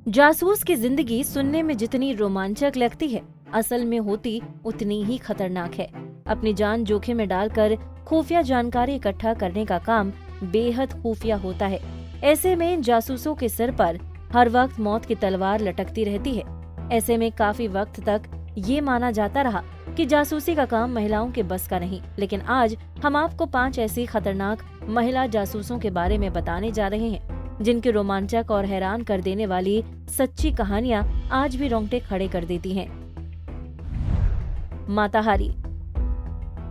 जासूस की जिंदगी सुनने में जितनी रोमांचक लगती है, असल में होती उतनी ही खतरनाक है। अपनी जान जोखिम में डालकर खुफिया जानकारी इकट्ठा करने का काम बेहद खुफिया होता है। ऐसे में जासूसों के सिर पर हर वक्त मौत की तलवार लटकती रहती है। ऐसे में काफी वक्त तक ये माना जाता रहा कि जासूसी का काम महिलाओं के बस का नहीं, लेकिन आज हम आपको 5 ऐसी खतरनाक महिला जासूसों के बारे में बताने जा रहे हैं जिनकी रोमांचक और हैरान कर देने वाली सच्ची कहानियां आज भी रोंगटे खड़े कर देती हैं। माताहारी।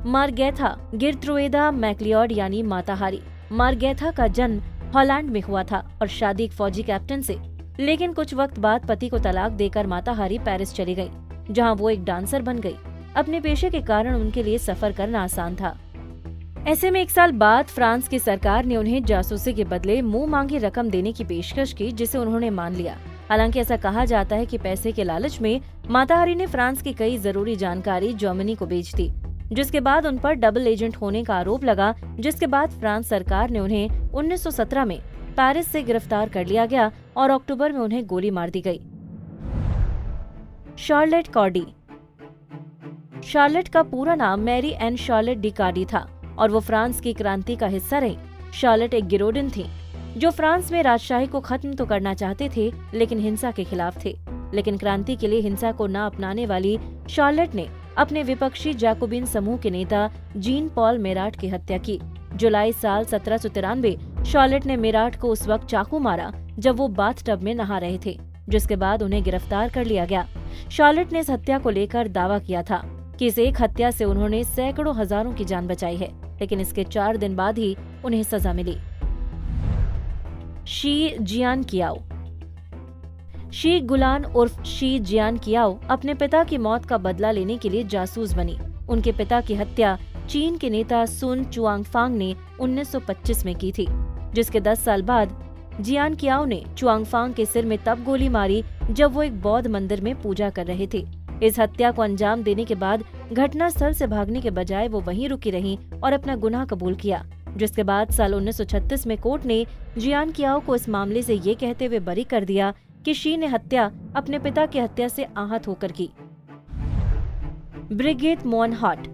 मार्गेथा गिरत्रुएदा मैक्लियोड यानी माताहारी। मार्गेथा का जन्म हॉलैंड में हुआ था और शादी एक फौजी कैप्टन से। लेकिन कुछ वक्त बाद पति को तलाक देकर माताहारी पेरिस चली गई, जहां वो एक डांसर बन गई। अपने पेशे के कारण उनके लिए सफर करना आसान था। ऐसे में 1 साल बाद फ्रांस की सरकार ने उन्हें जासूसी के बदले मुंह मांगी रकम देने की पेशकश की, जिसे उन्होंने मान लिया। हालांकि ऐसा कहा जाता है कि पैसे के लालच में माताहारी ने फ्रांस की कई जरूरी जानकारी जर्मनी को बेच दी, जिसके बाद उन पर डबल एजेंट होने का आरोप लगा। जिसके बाद फ्रांस सरकार ने उन्हें 1917 में पेरिस से गिरफ्तार कर लिया गया और अक्टूबर में उन्हें गोली मार दी गई। शार्लेट कॉर्डी। शार्लेट का पूरा नाम Marie Anne Charlotte de Corday था और वो फ्रांस की क्रांति का हिस्सा रही। शार्लेट एक गिरोडिन थी जो फ्रांस में राजशाही को खत्म तो करना चाहते थे, लेकिन हिंसा के खिलाफ थे। लेकिन क्रांति के लिए हिंसा को न अपनाने वाली शार्लेट ने अपने विपक्षी जैकोबिन समूह के नेता जीन पॉल मेराट की हत्या की। जुलाई साल 1793 शार्लेट ने मेराट को उस वक्त चाकू मारा जब वो बाथटब में नहा रहे थे, जिसके बाद उन्हें गिरफ्तार कर लिया गया। शार्लेट ने इस हत्या को लेकर दावा किया था कि इस एक हत्या से उन्होंने सैकड़ों हजारों की जान बचाई है, लेकिन इसके 4 दिन बाद ही उन्हें सजा मिली। She Jian कियाओ। शी गुलान उर्फ शी जियान कियाओ अपने पिता की मौत का बदला लेने के लिए जासूस बनी। उनके पिता की हत्या चीन के नेता सुन चुआंगफांग ने 1925 में की थी, जिसके 10 साल बाद जियान कियाओ ने चुआंगफांग के सिर में तब गोली मारी जब वो एक बौद्ध मंदिर में पूजा कर रहे थे। इस हत्या को अंजाम देने के बाद घटना स्थल से भागने के बजाय वो वहीं रुकी रहीं और अपना गुनाह कबूल किया, जिसके बाद साल 1936 में कोर्ट ने जियान कियाओ को इस मामले से ये कहते हुए बरी कर दिया कि शी ने हत्या अपने पिता की हत्या से आहत होकर की। ब्रिगिट मोनहार्ट।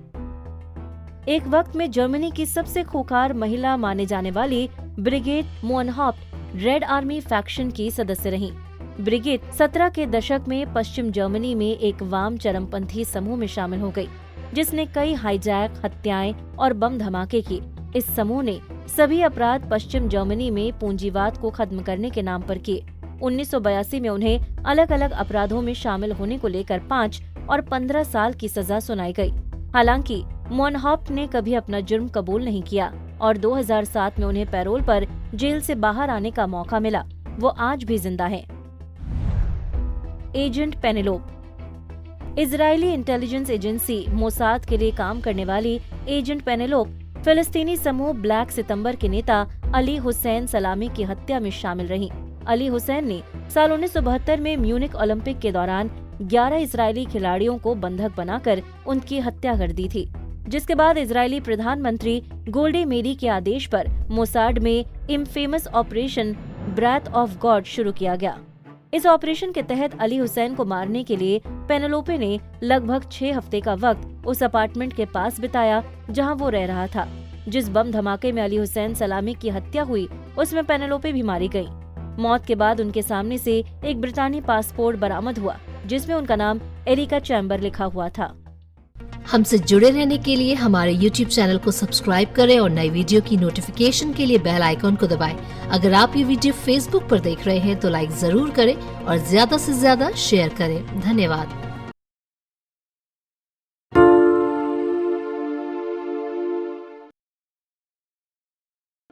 एक वक्त में जर्मनी की सबसे खूंखार महिला माने जाने वाली ब्रिगिट मोनहार्ट रेड आर्मी फैक्शन की सदस्य रहीं। ब्रिगिट 17 के दशक में पश्चिम जर्मनी में एक वाम चरमपंथी समूह में शामिल हो गई, जिसने कई हाईजैक, हत्याएं और बम धमाके किए। इस समूह ने सभी अपराध पश्चिम जर्मनी में पूंजीवाद को खत्म करने के नाम पर किए। 1982 में उन्हें अलग अलग अपराधों में शामिल होने को लेकर 5 और 15 साल की सजा सुनाई गई। हालांकि मोनहार्ट ने कभी अपना जुर्म कबूल नहीं किया और 2007 में उन्हें पैरोल पर जेल से बाहर आने का मौका मिला। वो आज भी जिंदा है। Agent Penelope. Israeli intelligence agency Mossad के लिए काम करने वाली एजेंट पेनेलोप फिलिस्तीनी समूह ब्लैक सितंबर के नेता अली हुसैन सलामी की हत्या में शामिल रही। अली हुसैन ने साल 1972 में म्यूनिक ओलंपिक के दौरान 11 इजरायली खिलाड़ियों को बंधक बनाकर उनकी हत्या कर दी थी, जिसके बाद इजरायली प्रधानमंत्री गोल्डे मेरी के आदेश पर मोसाड में infamous operation wrath of God शुरू किया गया। इस ऑपरेशन के तहत अली हुसैन को मारने के लिए पेनेलोपे ने लगभग 6 हफ्ते का वक्त उस अपार्टमेंट के पास बिताया जहां वो रह रहा था। जिस बम धमाके में अली हुसैन सलामी की हत्या हुई, उसमें पेनेलोपे भी मारी गई। मौत के बाद उनके सामने से एक ब्रिटानी पासपोर्ट बरामद हुआ, जिसमें उनका नाम एरिका चैम्बर लिखा हुआ था। हमसे जुड़े रहने के लिए हमारे YouTube चैनल को सब्सक्राइब करें और नई वीडियो की नोटिफिकेशन के लिए बेल आइकॉन को दबाएं। अगर आप ये वीडियो Facebook पर देख रहे हैं तो लाइक जरूर करें और ज्यादा से ज्यादा शेयर करें। धन्यवाद।